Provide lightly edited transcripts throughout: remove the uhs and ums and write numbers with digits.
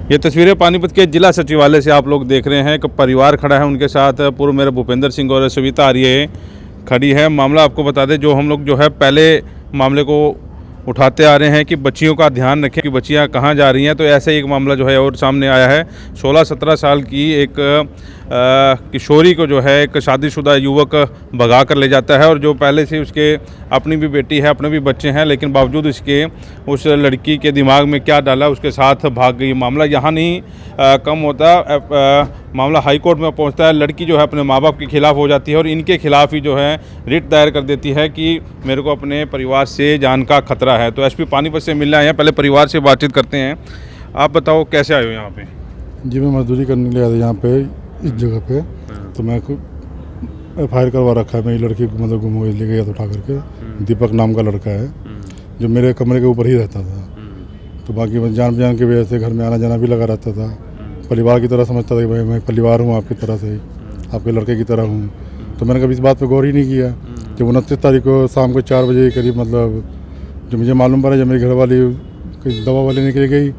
ये तस्वीरें पानीपत के जिला सचिवालय से आप लोग देख रहे हैं। एक परिवार खड़ा है, उनके साथ पूर्व मेयर भूपेंद्र सिंह और सविता आर्य खड़ी है। मामला आपको बता दें, जो हम लोग जो है पहले मामले को उठाते आ रहे हैं कि बच्चियों का ध्यान रखें कि बच्चियां कहाँ जा रही हैं, तो ऐसा ही एक मामला जो है और सामने आया है। 16-17 साल की एक किशोरी को जो है एक शादीशुदा युवक भगा कर ले जाता है, और जो पहले से उसके अपनी भी बेटी है, अपने भी बच्चे हैं, लेकिन बावजूद इसके उस लड़की के दिमाग में क्या डाला, उसके साथ भाग गई। मामला यहाँ नहीं कम होता, मामला हाई कोर्ट में पहुंचता है। लड़की जो है अपने माँ बाप के खिलाफ हो जाती है और इनके खिलाफ ही जो है रिट दायर कर देती है कि मेरे को अपने परिवार से जान का खतरा है। तो एसपी पानीपत से मिलने आए हैं, पहले परिवार से बातचीत करते हैं। आप बताओ कैसे आए हो यहाँ पे? जी, मैं मजदूरी करने के लिए आया था यहाँ पे, इस जगह पे। तो मैं FIR करवा रखा है। मेरी लड़की को मतलब गुम हो ले गया था उठा करके। दीपक नाम का लड़का है जो मेरे कमरे के ऊपर ही रहता था। तो बाकी मैं जान पहचान की वजह से घर में आना जाना भी लगा रहता था। परिवार की तरह समझता था कि भाई मैं परिवार हूँ आपकी तरह से, आपके लड़के की तरह हूँ। तो मैंने कभी इस बात पे गौर ही नहीं किया। जब 29 तारीख को शाम को 4 बजे के करीब, मतलब जो मुझे मालूम पड़ा, जब मेरी घरवाली कहीं दवा वाले लेने के लिए गई,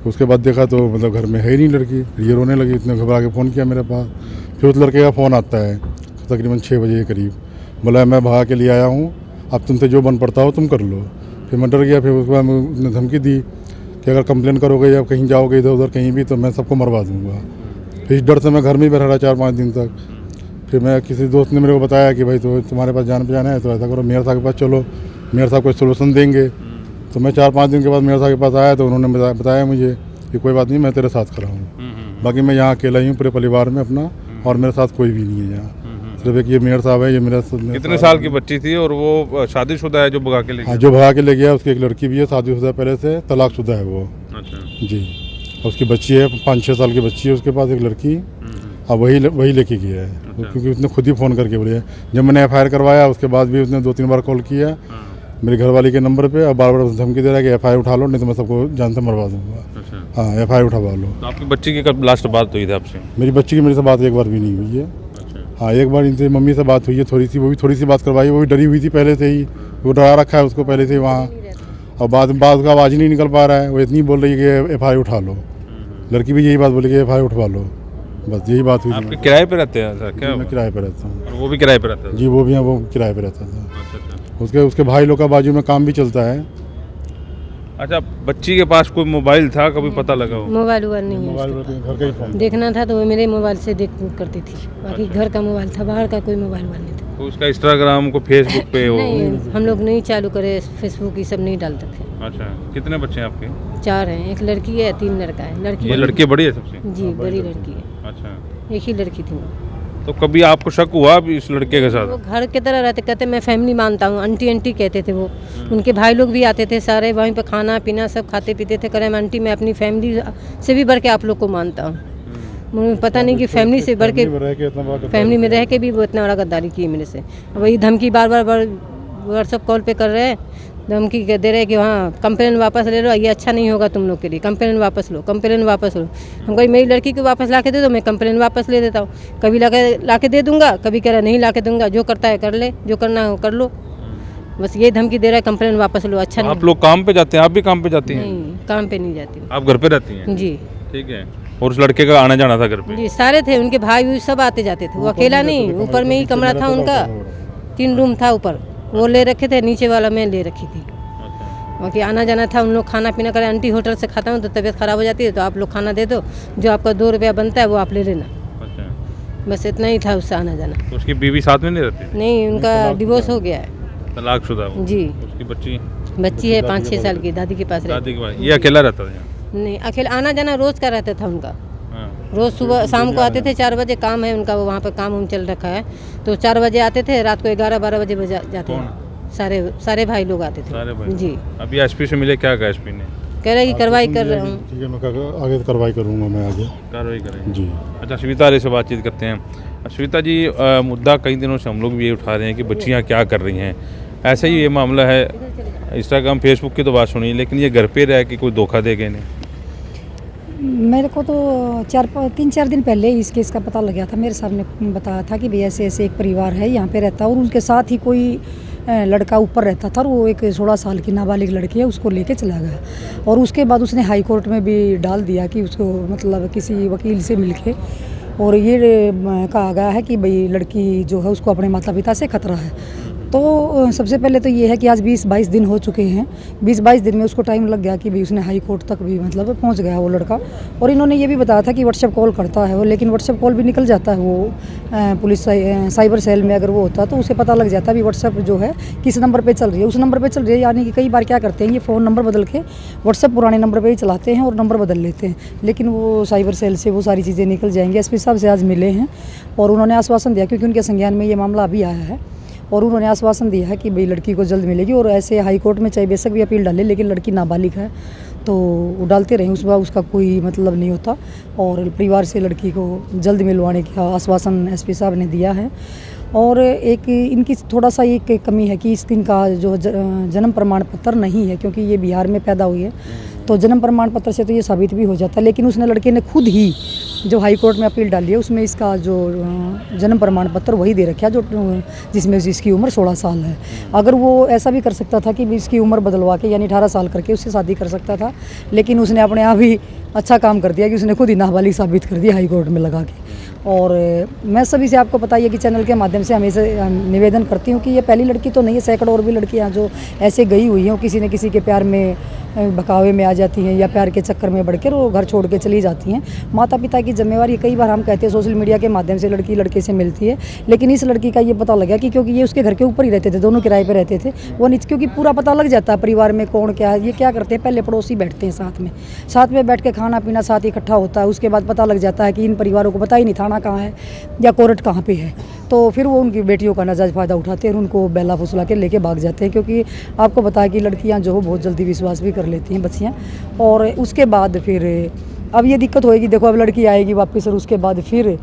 उसके बाद देखा तो मतलब घर में है ही नहीं लड़की। ये रोने लगी, इतने घबरा के फ़ोन किया मेरे पास। फिर उस लड़के का फ़ोन आता है तकरीबन 6 बजे के करीब। बोला मैं भगा के लिए आया हूँ, अब तुमसे जो बन पड़ता हो तुम कर लो। फिर मैं डर गया। फिर उसके बाद उसने धमकी दी कि अगर कंप्लेन करोगे या कहीं जाओगे इधर उधर कहीं भी तो मैं सबको मरवा दूँगा। फिर इस डर से मैं घर में ही बैठा रहा 4-5 दिन तक। फिर मैं किसी दोस्त ने मेरे को बताया कि भाई तो तुम्हारे पास जान पहचान है तो ऐसा करो, मेयर साहब के पास चलो, मेयर साहब कोई सोल्यूशन देंगे। तो मैं 4-5 दिन के बाद मेयर साहब के पास आया तो उन्होंने बताया मुझे कि कोई बात नहीं, मैं तेरे साथ खड़ा हूँ। बाकी मैं यहाँ अकेला ही हूँ पूरे परिवार में अपना, और मेरे साथ कोई भी नहीं है यहाँ। सिर्फ एक ये मेयर साहब है, ये मेरा। कितने साल की बच्ची थी और वो शादीशुदा है जो भगा के ले गया? हाँ, जो भगा के ले गया उसकी एक लड़की भी है, शादीशुदा पहले से, तलाकशुदा है वो। अच्छा जी, उसकी बच्ची है, 5-6 साल की बच्ची है उसके पास, एक लड़की। अब वही लेके गया है। क्योंकि उसने खुद ही फ़ोन करके बोले, जब मैंने FIR करवाया उसके बाद भी उसने 2-3 बार कॉल किया मेरी घरवाली के नंबर पे। अब बार बार धमकी दे रहा है कि FIR उठा लो, नहीं तो मैं सबको जान से मरवा दूंगा। हाँ, FIR उठवा लो। तो आपकी बच्ची की कब लास्ट बात हुई थी आपसे? मेरी बच्ची की मेरे से बात एक बार भी नहीं हुई है। हाँ, एक बार इनसे मम्मी से बात हुई है थोड़ी सी, वो भी थोड़ी सी बात करवाई। वो भी डरी हुई थी पहले से ही, वो डरा रखा है उसको पहले से ही वहाँ। और बात का आवाज़ ही नहीं निकल पा रहा है। वो इतनी बोल रही है कि FIR उठा लो। लड़की भी यही बात बोली कि FIR उठवा लो, बस यही बात हुई। आप किराए पे रहते हैं सर? क्या मैं किराए पे रहता हूँ। और वो भी किराए पे रहता है? जी, वो भी है, वो किराए पे रहता था। अच्छा। उसके भाई लोग का बाजू में काम भी चलता है। अच्छा, बच्ची के पास कोई मोबाइल था, कभी पता लगा हो? मोबाइल नहीं है मोबाइल उसके घर का ही फोन पास। देखना था तो वो मेरे मोबाइल से देख करती थी। बाकी घर का मोबाइल था, बाहर का कोई मोबाइल नहीं था। तो उसका इंस्टाग्राम को फेसबुक पे हो? नहीं, हम लोग नहीं चालू करे, फेसबुक ये सब नहीं डालते थे। अच्छा, कितने बच्चे हैं आपके? 4 हैं, एक लड़की है, 3 लड़का है। ये लड़की बड़ी है सबसे? जी, बड़ी लड़की है। अच्छा, एक ही लड़की थी। तो कभी आपको शक हुआ अभी इस लड़के के साथ? वो घर की तरह रहते, कहते मैं फैमिली मानता हूँ, आंटी कहते थे वो। उनके भाई लोग भी आते थे सारे, वहीं पे खाना पीना सब खाते पीते थे। करे आंटी मैं अपनी फैमिली से भी बढ़ के आप लोग को मानता हूँ। मुझे पता नहीं कि फैमिली से बढ़ के, फैमिली में रह के भी वो इतना बड़ा गद्दारी की मेरे से। वही धमकी बार व्हाट्सअप कॉल पे कर रहे हैं, धमकी दे रहे कि हाँ कंप्लेन वापस ले लो, ये अच्छा नहीं होगा तुम लोग के लिए, कंप्लेन वापस लो, कंप्लेन वापस लो। हम कहीं मेरी लड़की को वापस ला के दे दो, मैं कंप्लेन वापस ले देता हूँ। कभी ला के दे दूंगा, कभी कह रहा नहीं ला के दूंगा, जो करता है कर ले, जो करना है कर लो। बस ये धमकी दे रहा है कंप्लेन वापस लो। अच्छा नहीं। आप लोग काम पे जाते हैं? आप भी काम पे जाती हैं? नहीं, काम पे नहीं जाती हूँ। आप घर पे रहती हैं? जी ठीक है। और उस लड़के का आना जाना था घर पे? जी, सारे थे, उनके भाई सब आते जाते थे। वो अकेला नहीं, ऊपर में ही कमरा था उनका, 3 रूम था ऊपर, वो ले रखे थे, नीचे वाला मैं ले रखी थी। बाकी आना जाना था, उन लोग खाना पीना करें। आंटी होटल से खाता हूँ तो तबीयत ख़राब हो जाती है, तो आप लोग खाना दे दो, जो आपका 2 रुपया बनता है वो आप ले लेना। अच्छा, बस इतना ही था उससे आना जाना। तो उसकी बीवी साथ में नहीं रहती? नहीं, उनका डिवोर्स हो गया है। तलाकशुदा वो? जी। उसकी बच्ची है 5-6 साल की, दादी के पास रहती। दादी के पास? ये अकेला रहता था यहाँ? नहीं, अकेला आना जाना रोज़ का रहता था उनका। हाँ। रोज़ सुबह शाम को आते थे 4 बजे, काम है उनका, वो वहाँ पर काम चल रखा है, तो 4 बजे आते थे, रात को 11-12 बजे जाते हैं। सारे भाई लोग आते थे। सारे भाई? जी। अभी एसपी से मिले, क्या कहा एसपी ने? कह रहे कि कार्रवाई कर रहा हूँ। ठीक है, मैं आगे कार्रवाई करूँगा, मैं आगे कार्रवाई करेंगे जी। अच्छा, सविता आर्य से बातचीत करते हैं। सविता जी, मुद्दा कई दिनों से हम लोग भी ये उठा रहे हैं कि बच्चियाँ क्या कर रही हैं। ऐसा ही ये मामला है, इंस्टाग्राम फेसबुक की तो बात सुनी, लेकिन ये घर पे रह के कोई धोखा दे गए नहीं? मेरे को तो 3-4 दिन पहले इस केस का पता लग गया था। मेरे साहब ने बताया था कि भैया ऐसे एक परिवार है यहाँ पे रहता है और उनके साथ ही कोई लड़का ऊपर रहता था और वो एक 16 साल की नाबालिग लड़की है, उसको लेके चला गया। और उसके बाद उसने हाई कोर्ट में भी डाल दिया कि उसको मतलब किसी वकील से मिलके, और ये कहा गया है कि भाई लड़की जो है उसको अपने माता पिता से खतरा है। तो सबसे पहले तो ये है कि आज 20-22 दिन हो चुके हैं। 20-22 दिन में उसको टाइम लग गया कि भाई उसने हाई कोर्ट तक भी मतलब पहुंच गया वो लड़का। और इन्होंने ये भी बताया था कि व्हाट्सएप कॉल करता है वो, लेकिन व्हाट्सएप कॉल भी निकल जाता है वो पुलिस साइबर सेल में अगर वो होता तो उसे पता लग जाता है भी व्हाट्सएप जो है किस नंबर पर चल रही है, उस नंबर पर चल रही है। यानी कि कई बार क्या करते हैं, ये फ़ोन नंबर बदल के व्हाट्सएप पुराने नंबर पर ही चलाते हैं और नंबर बदल लेते हैं, लेकिन वो साइबर सेल से वो सारी चीज़ें निकल जाएंगी। एसपी साहब से आज मिले हैं और उन्होंने आश्वासन दिया, क्योंकि उनके संज्ञान में ये मामला अभी आया है, और उन्होंने आश्वासन दिया है कि भाई लड़की को जल्द मिलेगी। और ऐसे हाई कोर्ट में चाहे बेशक भी अपील डाले, लेकिन लड़की नाबालिग है तो वो डालते रहें, उसका कोई मतलब नहीं होता। और परिवार से लड़की को जल्द मिलवाने का आश्वासन एसपी साहब ने दिया है। और एक इनकी थोड़ा सा एक कमी है कि इनका जो जन्म प्रमाण पत्र नहीं है, क्योंकि ये बिहार में पैदा हुई है, तो जन्म प्रमाण पत्र से तो ये साबित भी हो जाता है। लेकिन उसने लड़के ने खुद ही जो हाई कोर्ट में अपील डाली है उसमें इसका जो जन्म प्रमाण पत्र वही दे रखा है जो जिसमें इसकी उम्र 16 साल है। अगर वो ऐसा भी कर सकता था कि इसकी उम्र बदलवा के यानी 18 साल करके उससे शादी कर सकता था, लेकिन उसने अपने आप ही अच्छा काम कर दिया कि उसने खुद ही नाबालिग साबित कर दिया हाई कोर्ट में लगा के। और मैं सभी से आपको पता है कि चैनल के माध्यम से हमेशा निवेदन करती हूँ कि ये पहली लड़की तो नहीं है, सैकड़ों और भी लड़कियाँ जो ऐसे गई हुई हैं, किसी न किसी के प्यार में बहकावे में आ जाती हैं या प्यार के चक्कर में बढ़कर वो घर छोड़ के चली जाती हैं। माता पिता की जिम्मेवारी, कई बार हम कहते हैं सोशल मीडिया के माध्यम से लड़की लड़के से मिलती है, लेकिन इस लड़की का ये पता लगा कि क्योंकि ये उसके घर के ऊपर ही रहते थे, दोनों किराए पे रहते थे, वो नीचे क्योंकि पूरा पता लग जाता है परिवार में कौन क्या है। ये क्या करते हैं, पहले पड़ोसी बैठते हैं साथ में बैठ के खाना पीना साथ इकट्ठा होता है, उसके बाद पता लग जाता है कि इन परिवारों को पता ही नहीं थाना कहाँ है या कोर्ट कहाँ पे है, तो फिर वो उनकी बेटियों का नाजायज़ फ़ायदा उठाते हैं और उनको बेला फुसला के लेके भाग जाते हैं। क्योंकि आपको पता है कि लड़कियां जो हो बहुत जल्दी विश्वास भी कर लेती हैं बच्चियां, और उसके बाद फिर अब ये दिक्कत होएगी। देखो अब लड़की आएगी वापस और उसके बाद फिर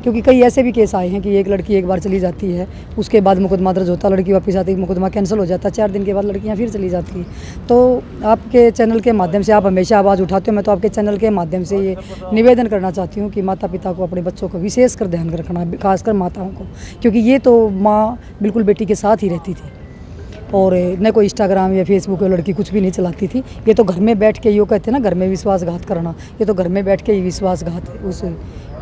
क्योंकि कई ऐसे भी केस आए हैं कि एक लड़की एक बार चली जाती है, उसके बाद मुकदमा दर्ज होता, लड़की वापस आती है, मुकदमा कैंसिल हो जाता है, 4 दिन के बाद लड़कियां फिर चली जाती हैं। तो आपके चैनल के माध्यम से आप हमेशा आवाज़ उठाते हो, मैं तो आपके चैनल के माध्यम से ये निवेदन करना चाहती हूँ कि माता पिता को अपने बच्चों को विशेष कर ध्यान रखना, खासकर माताओं को, क्योंकि ये तो माँ बिल्कुल बेटी के साथ ही रहती थी और न कोई इंस्टाग्राम या फेसबुक पे लड़की कुछ भी नहीं चलाती थी। ये तो घर में बैठ के यो कहते हैं ना, घर में विश्वासघात करना, ये तो घर में बैठ के ही विश्वासघात उस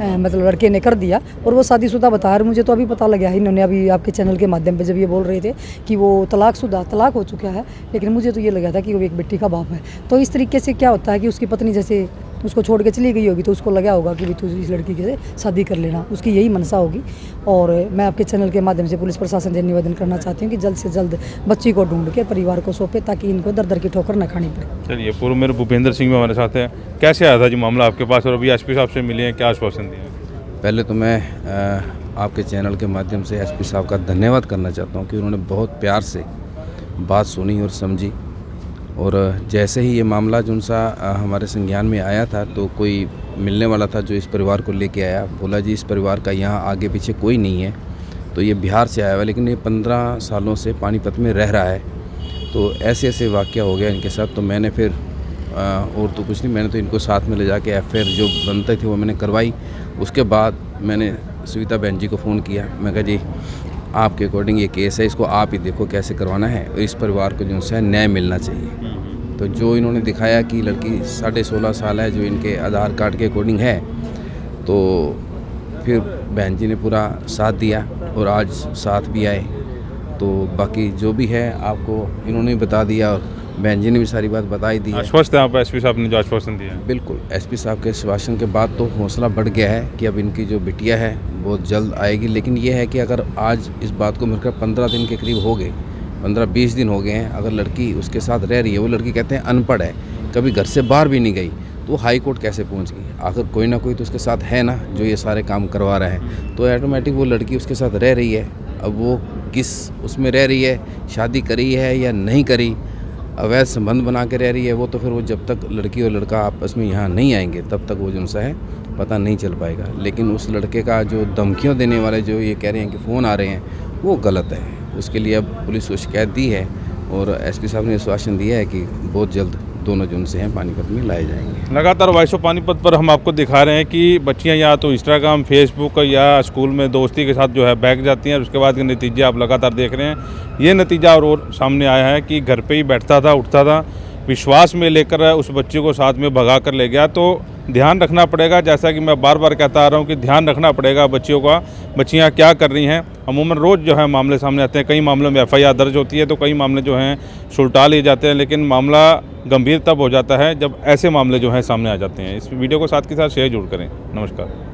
मतलब लड़के ने कर दिया। और वो शादीशुदा बता रहे, मुझे तो अभी पता लगा है, इन्होंने अभी आपके चैनल के माध्यम पे जब ये बोल रहे थे कि वो तलाक हो चुका है, लेकिन मुझे तो ये लगा था कि वो एक बेटी का बाप है। तो इस तरीके से क्या होता है कि उसकी पत्नी जैसे उसको छोड़ के चली गई होगी तो उसको लगा होगा कि भी तू इस लड़की के शादी कर लेना, उसकी यही मनसा होगी। और मैं आपके चैनल के माध्यम से पुलिस प्रशासन से निवेदन करना चाहती हूँ कि जल्द से जल्द बच्ची को ढूंढ के परिवार को सौंपे ताकि इनको दर दर की ठोकर न खानी पड़े। चलिए, पूर्व मेरे भूपेंद्र सिंह भी हमारे साथ हैं। कैसे आया था जी मामला आपके पास और अभी एसपी साहब से मिले हैं, क्या आश्वासन दिया? पहले तो मैं आपके चैनल के माध्यम से एसपी साहब का धन्यवाद करना चाहता हूँ कि उन्होंने बहुत प्यार से बात सुनी और समझी। और जैसे ही ये मामला जो सा हमारे संज्ञान में आया था तो कोई मिलने वाला था जो इस परिवार को लेके आया, बोला जी इस परिवार का यहाँ आगे पीछे कोई नहीं है, तो ये बिहार से आया हुआ लेकिन ये 15 सालों से पानीपत में रह रहा है। तो ऐसे ऐसे वाक़या हो गया इनके साथ। तो मैंने फिर और तो कुछ नहीं, मैंने तो इनको साथ में ले जाके एफआईआर जो बनते थे वो मैंने करवाई। उसके बाद मैंने सविता बहन जी को फ़ोन किया, मैं कहा जी आपके अकॉर्डिंग ये केस है, इसको आप ही देखो कैसे करवाना है और इस परिवार को जो है न्याय मिलना चाहिए। तो जो इन्होंने दिखाया कि लड़की 16.5 साल है जो इनके आधार कार्ड के अकॉर्डिंग है, तो फिर बहन जी ने पूरा साथ दिया और आज साथ भी आए। तो बाकी जो भी है आपको इन्होंने बता दिया और बहन जी ने भी सारी बात बताई दी। आश्वस्त है आप एसपी साहब ने जो आश्वासन दिया? बिल्कुल, एसपी साहब के आश्वासन के बाद तो हौसला बढ़ गया है कि अब इनकी जो बिटिया है बहुत जल्द आएगी। लेकिन ये है कि अगर आज इस बात को मिलकर 15 दिन के करीब हो गए, 15-20 दिन हो गए हैं, अगर लड़की उसके साथ रह रही है, वो लड़की कहते हैं अनपढ़ है, कभी घर से बाहर भी नहीं गई, तो हाई कोर्ट कैसे पहुंच गई? आखिर कोई ना कोई तो उसके साथ है ना जो ये सारे काम करवा रहा है। तो ऑटोमेटिक वो लड़की उसके साथ रह रही है। अब वो किस उसमें रह रही है, शादी करी है या नहीं करी, अवैध संबंध बना के रह रही है, वो तो फिर वो जब तक लड़की और लड़का आपस में यहाँ नहीं आएंगे तब तक वो जो सा है पता नहीं चल पाएगा। लेकिन उस लड़के का जो धमकियों देने वाले जो ये कह रहे हैं कि फ़ोन आ रहे हैं, वो गलत है। उसके लिए अब पुलिस को शिकायत दी है और एसपी साहब ने आश्वासन दिया है कि बहुत जल्द दोनों जो उनसे हैं पानीपत में लाए जाएंगे। लगातार वॉइस ऑफ पानीपत पर हम आपको दिखा रहे हैं कि बच्चियां या तो इंस्टाग्राम, फेसबुक या स्कूल में दोस्ती के साथ जो है बैग जाती हैं, उसके बाद के नतीजे आप लगातार देख रहे हैं। ये नतीजा और सामने आया है कि घर पे ही बैठता था, उठता था, विश्वास में लेकर उस बच्चे को साथ में भगा कर ले गया। तो ध्यान रखना पड़ेगा, जैसा कि मैं बार बार कहता आ रहा हूँ कि ध्यान रखना पड़ेगा बच्चियों का, बच्चियाँ क्या कर रही हैं। अमूमन रोज़ जो है मामले सामने आते हैं, कई मामलों में FIR दर्ज होती है तो कई मामले जो हैं सुलटा लिए जाते हैं, लेकिन मामला गंभीर तब हो जाता है जब ऐसे मामले जो हैं सामने आ जाते हैं। इस वीडियो को साथ के साथ शेयर जरूर करें। नमस्कार।